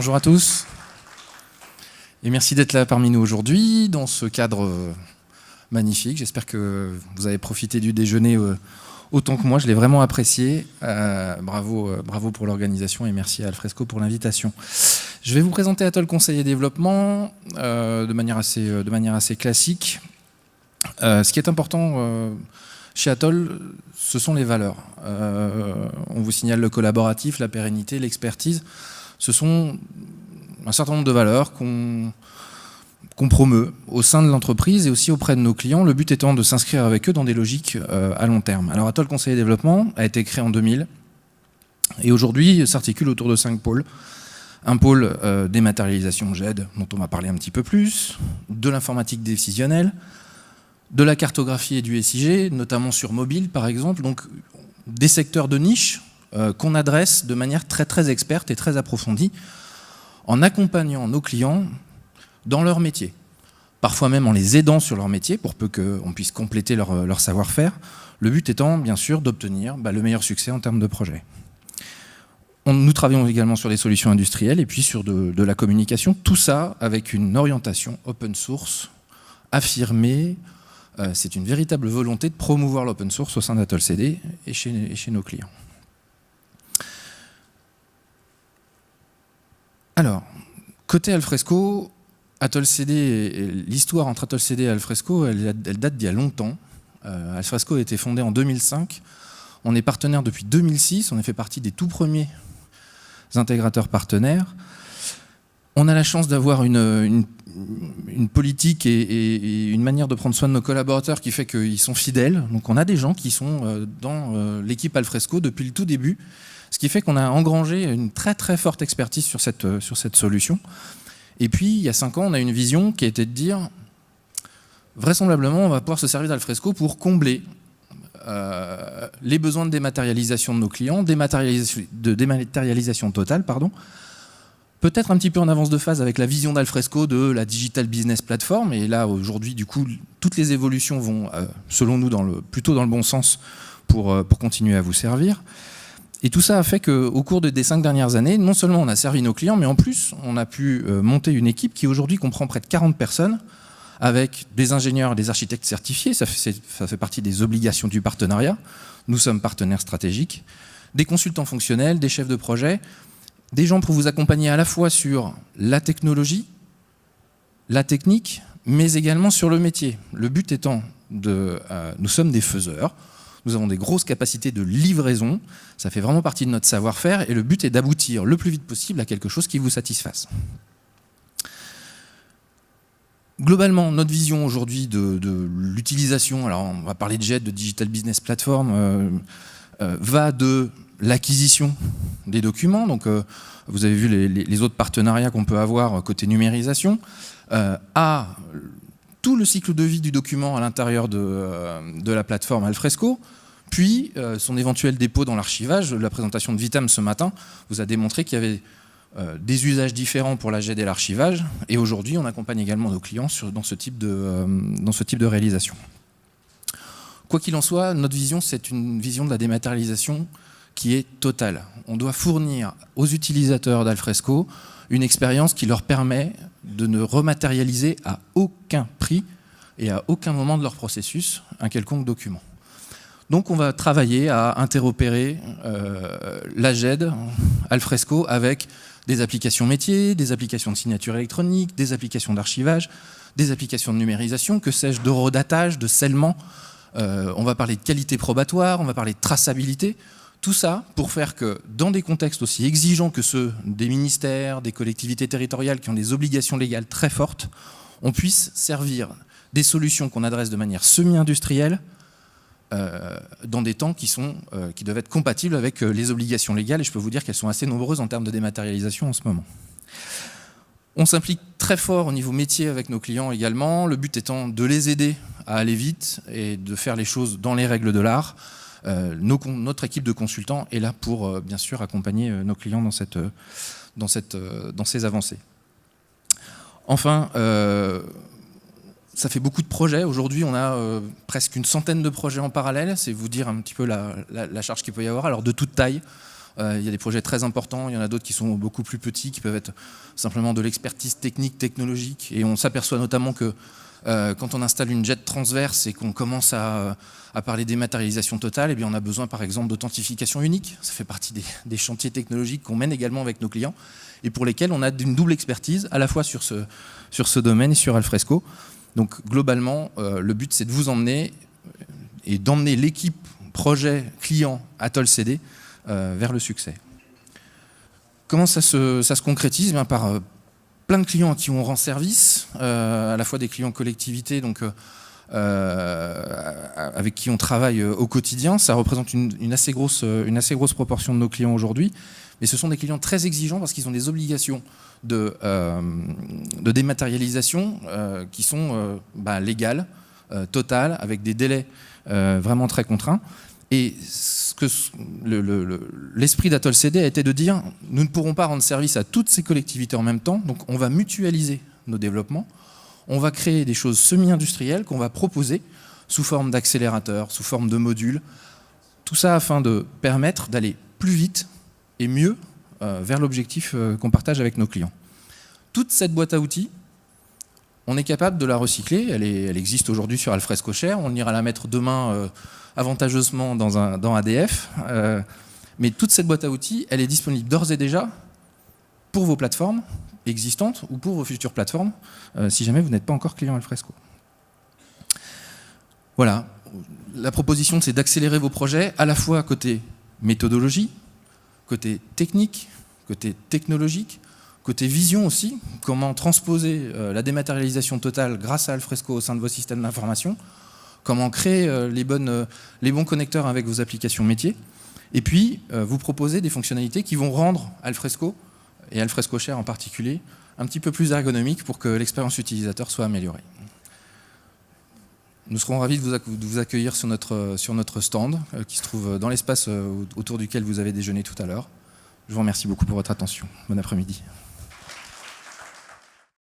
Bonjour à tous et merci d'être là parmi nous aujourd'hui dans ce cadre magnifique. J'espère que vous avez profité du déjeuner autant que moi, je l'ai vraiment apprécié. Bravo pour l'organisation et merci à Alfresco pour l'invitation. Je vais vous présenter Atoll Conseil et Développement de manière assez classique. Ce qui est important chez Atoll, ce sont les valeurs. On vous signale le collaboratif, la pérennité, l'expertise. Ce sont un certain nombre de valeurs qu'on promeut au sein de l'entreprise et aussi auprès de nos clients, le but étant de s'inscrire avec eux dans des logiques à long terme. Alors Atoll Conseil et Développement a été créé en 2000 et aujourd'hui s'articule autour de 5 pôles. Un pôle dématérialisation GED, dont on va parler un petit peu plus, de l'informatique décisionnelle, de la cartographie et du SIG, notamment sur mobile par exemple, donc des secteurs de niche qu'on adresse de manière très experte et très approfondie en accompagnant nos clients dans leur métier, parfois même en les aidant sur leur métier pour peu qu'on puisse compléter leur savoir-faire, le but étant bien sûr d'obtenir le meilleur succès en termes de projet. Nous travaillons également sur des solutions industrielles et puis sur de la communication, tout ça avec une orientation open source affirmée. C'est une véritable volonté de promouvoir l'open source au sein d'Atoll CD et chez nos clients. Alors, côté Alfresco, Atoll CD, l'histoire entre Atoll CD et Alfresco, elle date d'il y a longtemps. Alfresco a été fondé en 2005. On est partenaire depuis 2006. On a fait partie des tout premiers intégrateurs partenaires. On a la chance d'avoir une politique et une manière de prendre soin de nos collaborateurs qui fait qu'ils sont fidèles. Donc on a des gens qui sont dans l'équipe Alfresco depuis le tout début, ce qui fait qu'on a engrangé une très forte expertise sur cette solution. Et puis il y a 5 ans, on a une vision qui a été de dire vraisemblablement on va pouvoir se servir d'Alfresco pour combler les besoins de dématérialisation de nos clients, de dématérialisation totale, pardon. Peut-être un petit peu en avance de phase avec la vision d'Alfresco de la Digital Business Platform. Et là, aujourd'hui, du coup, toutes les évolutions vont, selon nous, plutôt dans le bon sens pour continuer à vous servir. Et tout ça a fait qu'au cours des 5 dernières années, non seulement on a servi nos clients, mais en plus, on a pu monter une équipe qui aujourd'hui comprend près de 40 personnes, avec des ingénieurs et des architectes certifiés. Ça fait partie des obligations du partenariat. Nous sommes partenaires stratégiques. Des consultants fonctionnels, des chefs de projet, des gens pour vous accompagner à la fois sur la technologie, la technique, mais également sur le métier. Le but étant nous sommes des faiseurs, nous avons des grosses capacités de livraison, ça fait vraiment partie de notre savoir-faire et le but est d'aboutir le plus vite possible à quelque chose qui vous satisfasse. Globalement, notre vision aujourd'hui de l'utilisation, alors on va parler de GED, de Digital Business Platform, va de l'acquisition des documents, donc vous avez vu les autres partenariats qu'on peut avoir côté numérisation, à tout le cycle de vie du document à l'intérieur de la plateforme Alfresco, puis son éventuel dépôt dans l'archivage. La présentation de Vitam ce matin vous a démontré qu'il y avait des usages différents pour la GED et l'archivage, et aujourd'hui on accompagne également nos clients dans ce type de réalisation. Quoi qu'il en soit, notre vision, c'est une vision de la dématérialisation qui est totale. On doit fournir aux utilisateurs d'Alfresco une expérience qui leur permet de ne rematérialiser à aucun prix et à aucun moment de leur processus un quelconque document. Donc on va travailler à interopérer la GED, Alfresco, avec des applications métiers, des applications de signature électronique, des applications d'archivage, des applications de numérisation, que sais-je, d'horodatage, de scellement. On va parler de qualité probatoire, on va parler de traçabilité. Tout ça pour faire que dans des contextes aussi exigeants que ceux des ministères, des collectivités territoriales qui ont des obligations légales très fortes, on puisse servir des solutions qu'on adresse de manière semi-industrielle dans des temps qui doivent être compatibles avec les obligations légales, et je peux vous dire qu'elles sont assez nombreuses en termes de dématérialisation en ce moment. On s'implique très fort au niveau métier avec nos clients également, le but étant de les aider à aller vite et de faire les choses dans les règles de l'art. Notre équipe de consultants est là pour bien sûr accompagner nos clients dans ces avancées. Enfin, ça fait beaucoup de projets. Aujourd'hui, on a presque une centaine de projets en parallèle. C'est vous dire un petit peu la charge qu'il peut y avoir. Alors de toute taille, Il y a des projets très importants, il y en a d'autres qui sont beaucoup plus petits, qui peuvent être simplement de l'expertise technique, technologique. Et on s'aperçoit notamment que quand on installe une jet transverse et qu'on commence à parler dématérialisation totale, eh bien on a besoin par exemple d'authentification unique. Ça fait partie des chantiers technologiques qu'on mène également avec nos clients et pour lesquels on a une double expertise à la fois sur ce domaine et sur Alfresco. Donc globalement, le but c'est de vous emmener et d'emmener l'équipe projet client Atoll CD vers le succès. Comment ça se concrétise? Par plein de clients à qui on rend service, à la fois des clients collectivités, donc avec qui on travaille au quotidien. Ça représente une assez grosse proportion de nos clients aujourd'hui. Mais ce sont des clients très exigeants parce qu'ils ont des obligations de dématérialisation qui sont légales, totales, avec des délais vraiment très contraints. Et l'esprit d'Atoll CD a été de dire nous ne pourrons pas rendre service à toutes ces collectivités en même temps, donc on va mutualiser nos développements, on va créer des choses semi-industrielles qu'on va proposer sous forme d'accélérateurs, sous forme de modules, tout ça afin de permettre d'aller plus vite et mieux vers l'objectif qu'on partage avec nos clients. Toute cette boîte à outils, on est capable de la recycler, elle existe aujourd'hui sur Alfresco Share, on ira la mettre demain avantageusement dans ADF, mais toute cette boîte à outils, elle est disponible d'ores et déjà pour vos plateformes existantes ou pour vos futures plateformes, si jamais vous n'êtes pas encore client Alfresco. Voilà, la proposition c'est d'accélérer vos projets à la fois côté méthodologie, côté technique, côté technologique, côté vision aussi, comment transposer la dématérialisation totale grâce à Alfresco au sein de vos systèmes d'information, comment créer les bons connecteurs avec vos applications métiers, et puis vous proposer des fonctionnalités qui vont rendre Alfresco, et Alfresco Share en particulier, un petit peu plus ergonomique pour que l'expérience utilisateur soit améliorée. Nous serons ravis de vous accueillir sur notre stand, qui se trouve dans l'espace autour duquel vous avez déjeuné tout à l'heure. Je vous remercie beaucoup pour votre attention. Bon après-midi.